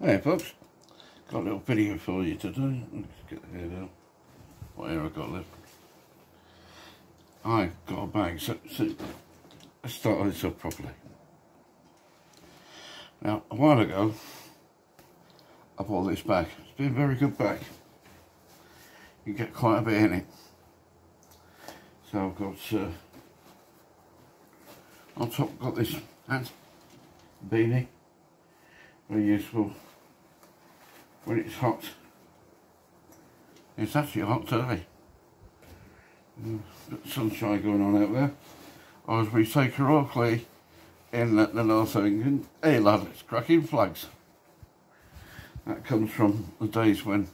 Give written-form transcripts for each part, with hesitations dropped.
Hey folks, got a little video for you today. Let's get the hair down. What hair I got left? I got a bag, so let's start this up properly. Now, a while ago, I bought this bag. It's been a very good bag. You get quite a bit in it. So I've got, on top got this hat, beanie, very useful when it's hot. It's actually hot today. Got sunshine going on out there. As we say colloquially in the North of England, hey lad, it's cracking flags. That comes from the days when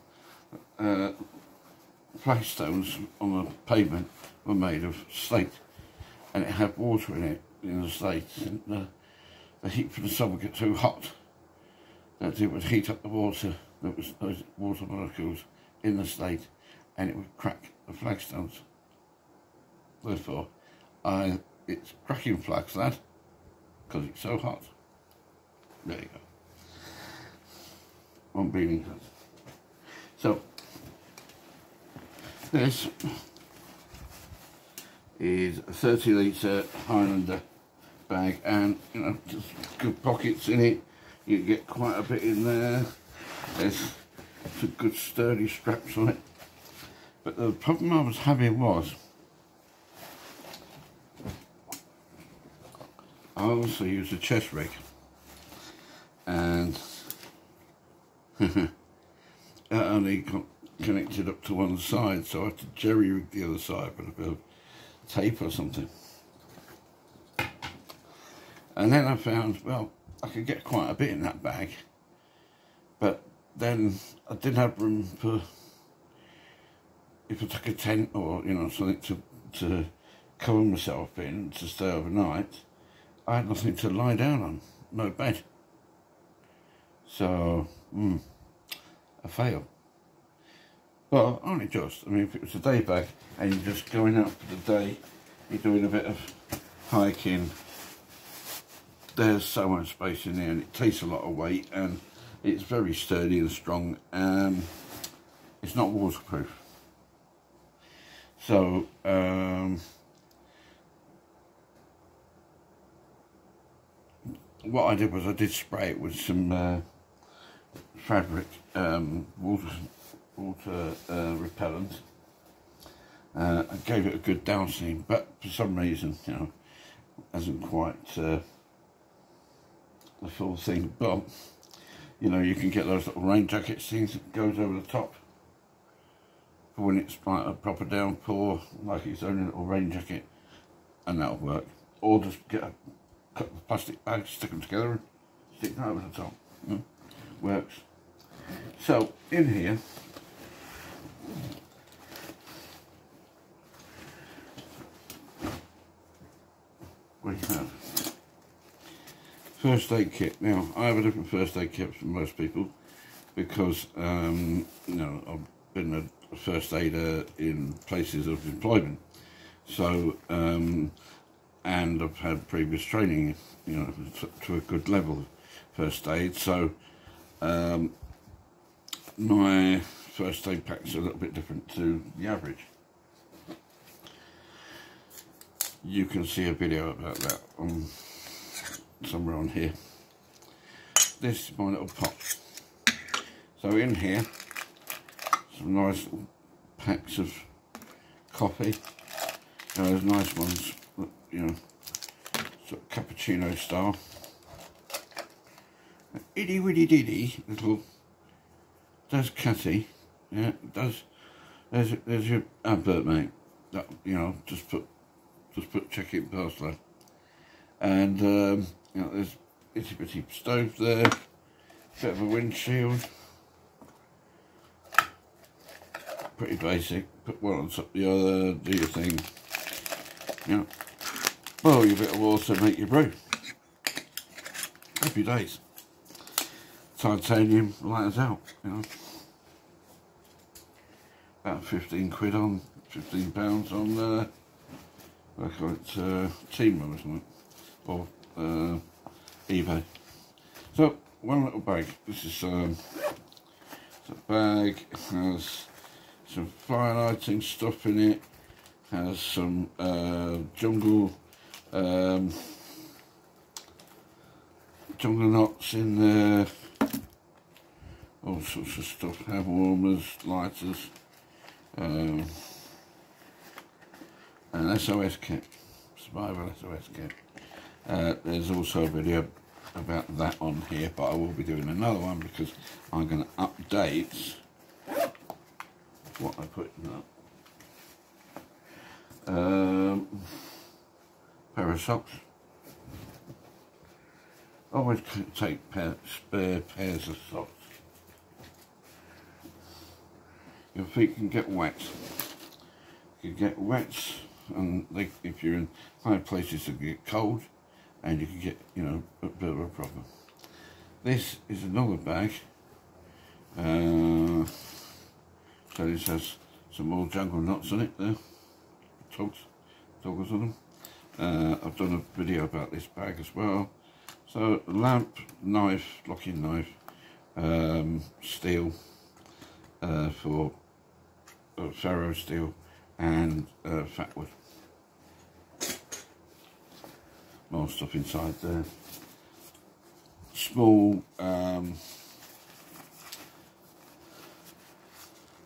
flagstones on the pavement were made of slate, and it had water in it, in the slate, and the heat from the sun would get too hot that it would heat up the water, that was those water molecules in the slate, and it would crack the flagstones. Therefore, it's cracking flags, lad, because it's so hot. There you go. One beanie hat. So, this is a 30 litre Highlander bag, and you know, just good pockets in it. You get quite a bit in there. There's some good sturdy straps on it. But the problem I was having was, I also used a chest rig, and it only connected up to one side, so I had to jerry rig the other side with a bit of tape or something. And then I found, well, I could get quite a bit in that bag, but then I didn't have room for, if I took a tent or, you know, something to cover myself in to stay overnight, I had nothing to lie down on, no bed. So, a fail. Well, only just. I mean, if it was a day bag and you're just going out for the day, you're doing a bit of hiking, there's so much space in there, and it takes a lot of weight, and it's very sturdy and strong, and it's not waterproof. So, what I did was I did spray it with some fabric water repellent. I gave it a good dousing, but for some reason, you know, hasn't quite the full thing. But you know, you can get those little rain jackets things that goes over the top for when it's like a proper downpour, like its own little rain jacket, and that'll work. Or just get a couple of plastic bags, stick them together and stick them over the top. Works. So in here we have first aid kit. Now, I have a different first aid kit from most people because, you know, I've been a first aider in places of employment. So, and I've had previous training, you know, to a good level of first aid. So, my first aid pack's a little bit different to the average. You can see a video about that on somewhere on here. This is my little pot. So in here, some nice little packs of coffee. Those nice ones, you know, sort of cappuccino style. Itty witty diddy little does catty, yeah, it does. There's your advert, mate. That, you know, just put check it past that. And you know, there's itty bitty stove there, bit of a windshield, pretty basic. Put one on top of the other, do your thing. You know, boil your bit of water, make your brew. Happy days. Titanium lighters out, you know. About 15 quid on, £15 on I call it Team or something, or eBay. So one little bag. This is a bag. It has some fire lighting stuff in it. Has some jungle nuts in there. All sorts of stuff. Hand warmers, lighters, an SOS kit, survival SOS kit. There's also a video about that on here, but I will be doing another one because I'm going to update what I put in that. Pair of socks. Always take spare pairs of socks. Your feet can get wet. You can get wet, and if you're in high places, they get cold, and you can get, you know, a bit of a problem. This is another bag. So this has some more jungle nuts on it there. Toggles on them. I've done a video about this bag as well. So lamp, knife, locking knife, steel for ferro steel, and fat wood. More stuff inside there. Small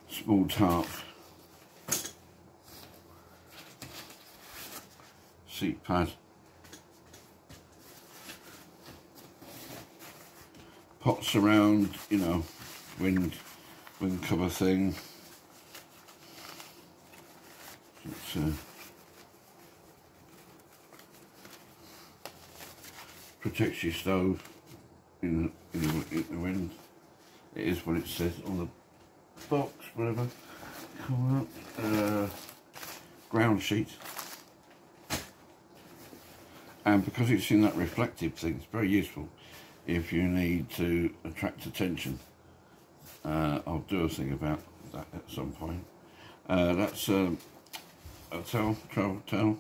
small tarp. Seat pad. Pots around, you know, wind cover thing. It's, protects your stove in the wind. It is what it says on the box, whatever. Come up. Ground sheet. And because it's in that reflective thing, it's very useful if you need to attract attention. I'll do a thing about that at some point. That's a towel, travel towel.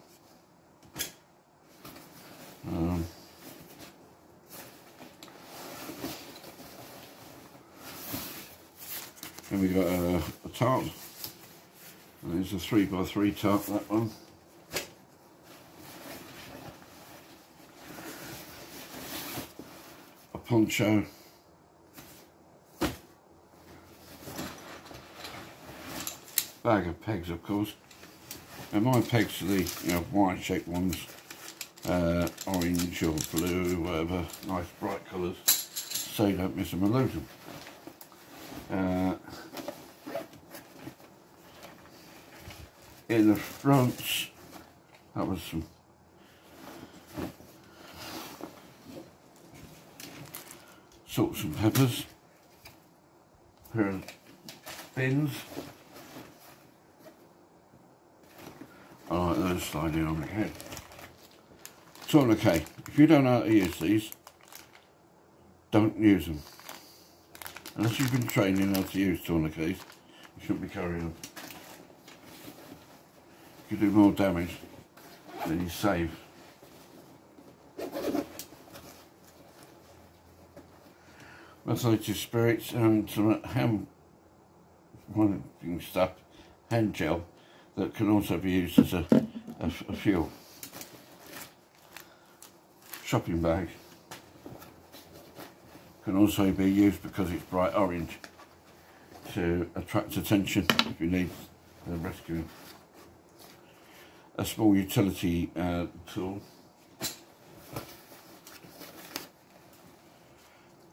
Then we got a tarp. And it's a 3x3 tarp, that one. A poncho. Bag of pegs, of course. And my pegs are the, you know, wide shaped ones, orange or blue, whatever, nice bright colours, so you don't miss them and lose them. In the front, that was some salts and peppers, a pair of bins. I like those sliding on the head. Tourniquet. If you don't know how to use these, don't use them. Unless you've been training how to use tourniquets, you shouldn't be carrying them. You do more damage than you save. Methylated spirits and some hand gel that can also be used as a fuel. Shopping bag can also be used because it's bright orange to attract attention if you need rescuing. A small utility tool,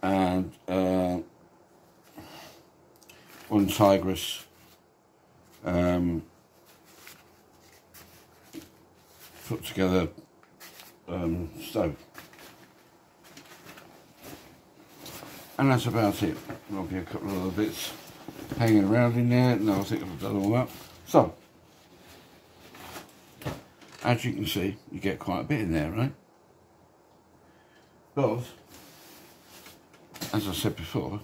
and one Tigris put together stove, and that's about it. There'll be a couple of other bits hanging around in there. No, I think I've done all that. So, as you can see, you get quite a bit in there, right? But, as I said before,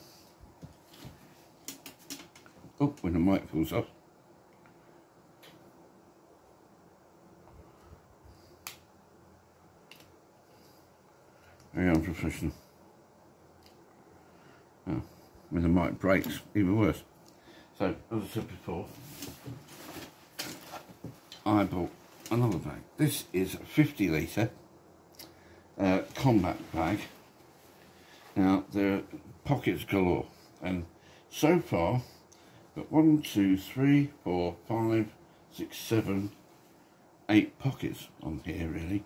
oh, when the mic falls off, very unprofessional. Oh, when the mic breaks, even worse. So, as I said before, I bought another bag. This is a 50 litre Kombat bag. Now, there are pockets galore, and so far, got 1, 2, 3, 4, 5, 6, 7, 8 pockets on here, really.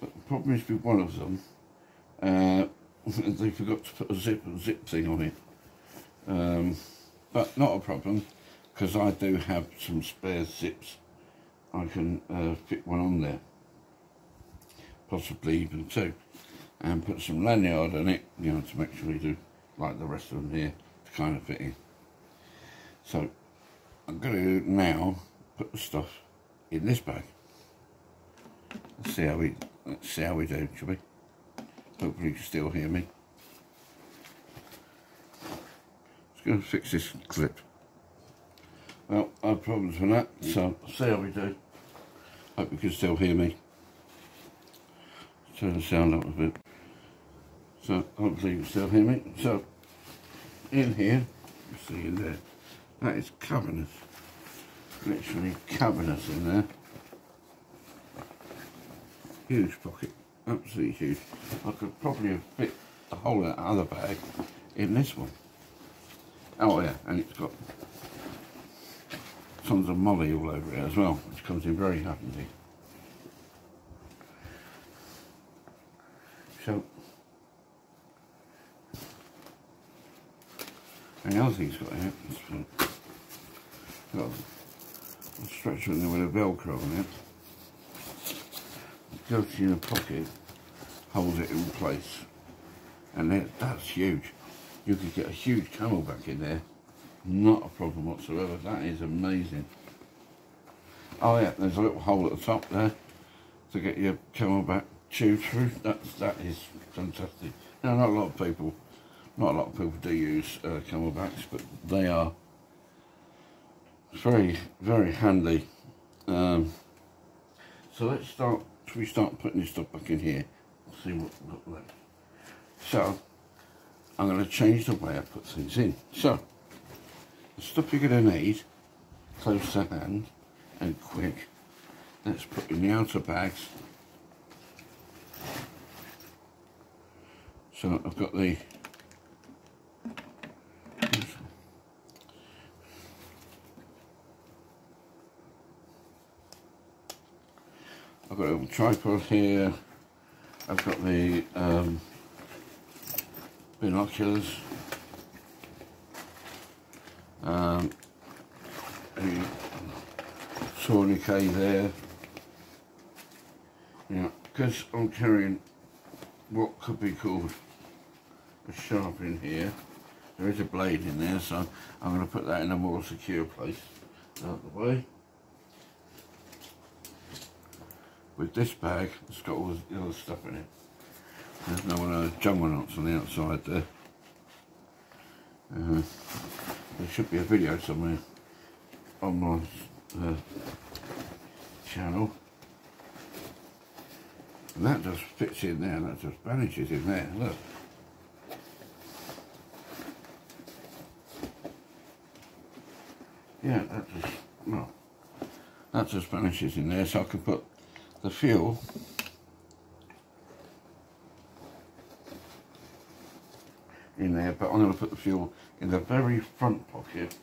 But the problem is with one of them, they forgot to put a zip thing on it. But not a problem, because I do have some spare zips. I can fit one on there, possibly even 2, and put some lanyard on it, you know, to make sure you do like the rest of them here, to kind of fit in. So I'm going to now put the stuff in this bag. Let's see how we do, shall we? Hopefully you can still hear me. Just going to fix this clip. Well, I have problems with that, so see how we do. Hope you can still hear me. Turn the sound up a bit. So hopefully you can still hear me. So in here, you see in there, that is covering us. Literally covering us in there. Huge pocket, absolutely huge. I could probably have fit the whole of that other bag in this one. Oh yeah, and it's got tons of molly all over it as well, which comes in very handy. So, and the other thing it's got here is got a stretcher in there with a Velcro on it. It goes in a pocket, holds it in place, and that's huge. You could get a huge camelback in there, not a problem whatsoever. That is amazing. Oh yeah, there's a little hole at the top there to get your camelback tube through. That is fantastic. Now, not a lot of people do use camelbacks, but they are very, very handy. So let's start. Should we start putting this stuff back in here? See what left. So I'm going to change the way I put things in. So the stuff you're going to need, close to hand and quick. Let's put in the outer bags. So I've got the a little tripod here. I've got the binoculars, a tourniquet there. Yeah, because I'm carrying what could be called a sharp in here. There is a blade in there, so I'm going to put that in a more secure place out of the way. With this bag, it's got all the other stuff in it. There's no jungle nuts on the outside there. There should be a video somewhere on my channel. And that just fits in there, and that just vanishes in there, look. Yeah, that just vanishes in there, so I can put the fuel in there, but I'm going to put the fuel in the very front pocket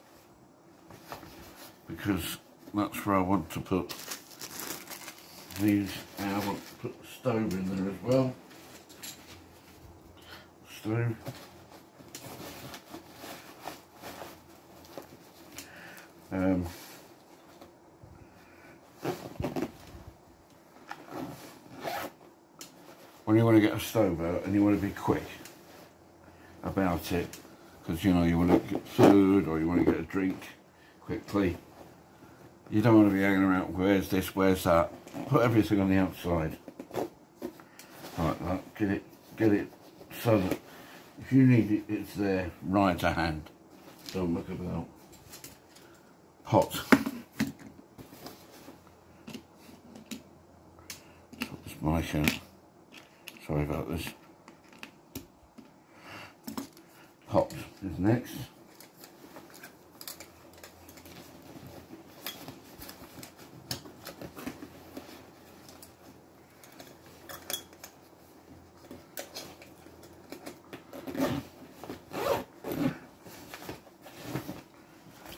because that's where I want to put these, and I want to put the stove in there as well. Stove. When you want to get a stove out and you want to be quick about it, because you know you want to get food or you want to get a drink quickly, you don't want to be hanging around, where's this, where's that. Put everything on the outside like that. Get it so that if you need it, it's there right to hand. Don't muck about. Hot. Put this mic out. Sorry about this. pops is next.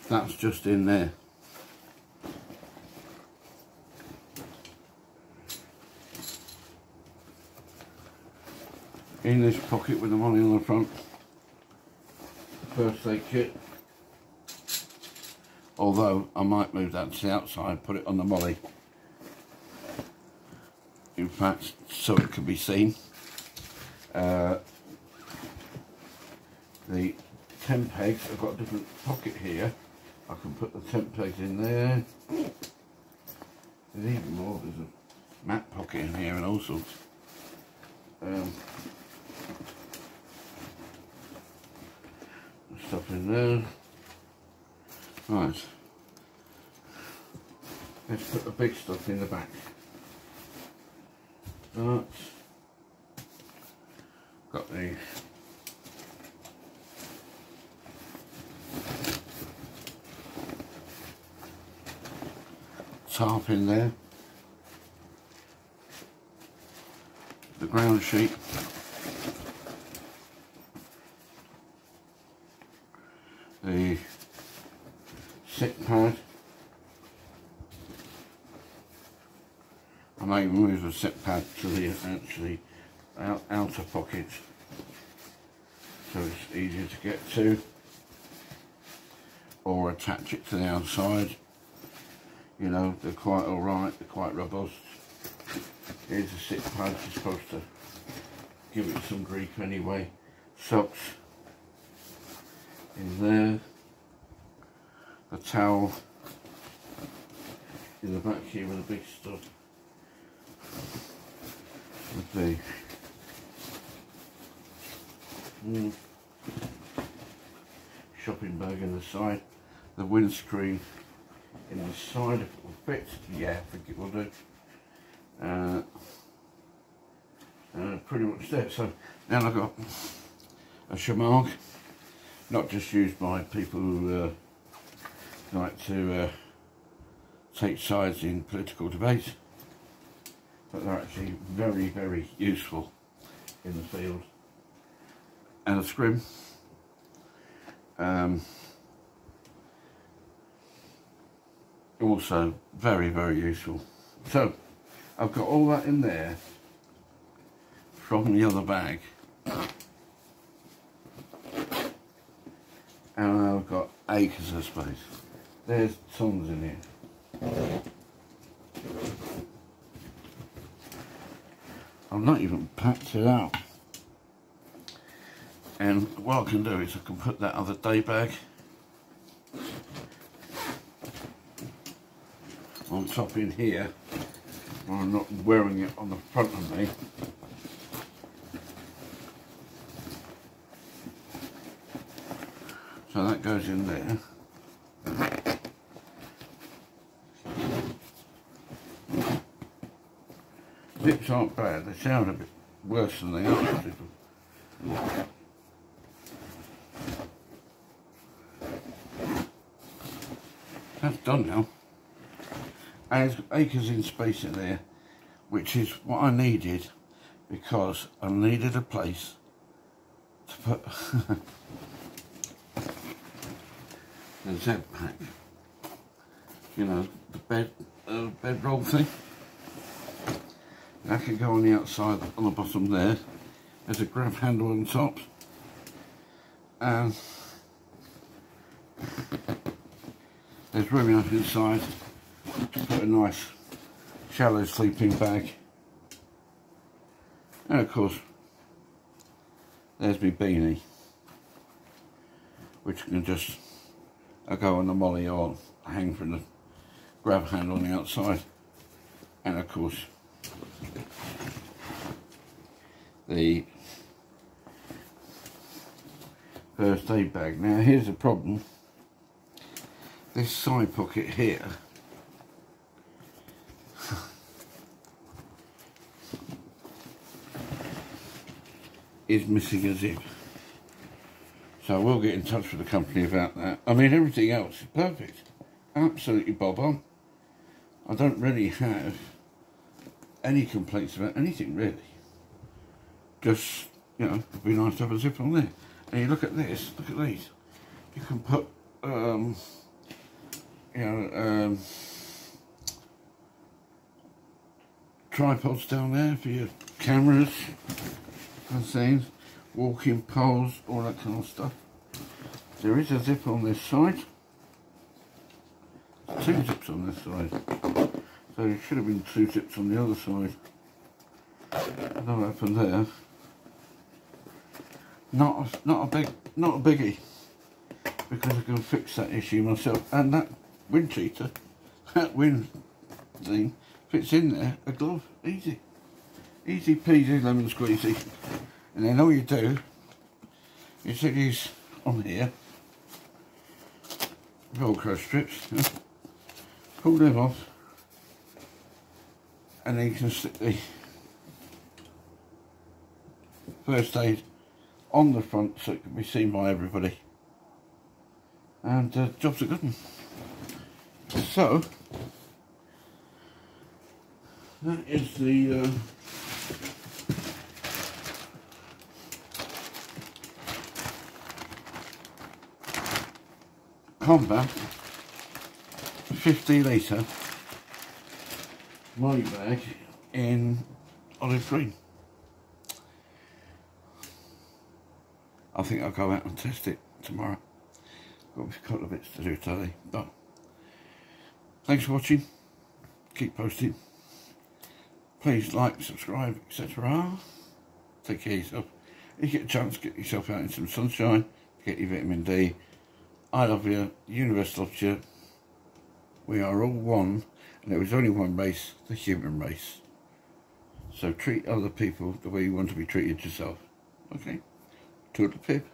That's just in there. In this pocket with the money on the front, first aid kit. Although I might move that to the outside, put it on the molly. In fact, so it can be seen. The 10 pegs, I've got a different pocket here. I can put the 10 pegs in there. There's even more, there's a mat pocket in here and all sorts. Stuff in there. Right. Let's put the big stuff in the back. That. Got the tarp in there. The ground sheet. The sick pad. I may move the sick pad to the outer pocket so it's easier to get to, or attach it to the outside. You know, they're quite alright, they're quite robust. Here's a sick pad, you're supposed to give it some grief anyway. Socks in there, the towel in the back here with the big stuff, with the shopping bag in the side, the windscreen in the side, if it will fit. Yeah, I think it will do. Pretty much there. So now I've got a shamag, not just used by people who like to take sides in political debates, but they're actually very, very useful in the field. And a scrim. Also very, very useful. So I've got all that in there from the other bag, and I've got acres of space. There's tons in here. I've not even packed it out. And what I can do is I can put that other day bag on top in here, when I'm not wearing it on the front of me. So that goes in there. Zips aren't bad, they sound a bit worse than they are. That's done now. And there's acres in space in there, which is what I needed, because I needed a place to put the Z pack. You know, the bed roll thing. That can go on the outside, on the bottom there. There's a grab handle on top. And there's room enough inside to put a nice shallow sleeping bag. And of course, there's my beanie, which can just go on the molly or hang from the grab handle on the outside. And of course, the first aid bag. Now here's the problem. This side pocket here is missing a zip. So I will get in touch with the company about that. I mean, everything else is perfect. Absolutely bob on. I don't really have any complaints about anything, really. Just, you know, it'd be nice to have a zip on there. And you look at this, look at these. You can put, tripods down there for your cameras and things, walking poles, all that kind of stuff. There is a zip on this side. There's 2 zips on this side. So there should have been 2 zips on the other side. I don't know what happened there. Not a biggie, because I can fix that issue myself. And that wind cheater, that wind thing fits in there, a glove, easy peasy lemon squeezy. And then all you do is stick these on here, Velcro strips, yeah, pull them off, and then you can stick the first aid on the front so it can be seen by everybody, and job's a good one. So that is the Kombat 50 litre money bag in olive green. I think I'll go out and test it tomorrow. Got a couple of bits to do today. But thanks for watching. Keep posting. Please like, subscribe, etc. Take care of yourself. If you get a chance, get yourself out in some sunshine. Get your vitamin D. I love you. The universe loves you. We are all one. And there is only one race, the human race. So treat other people the way you want to be treated yourself. Okay? Toodle pip.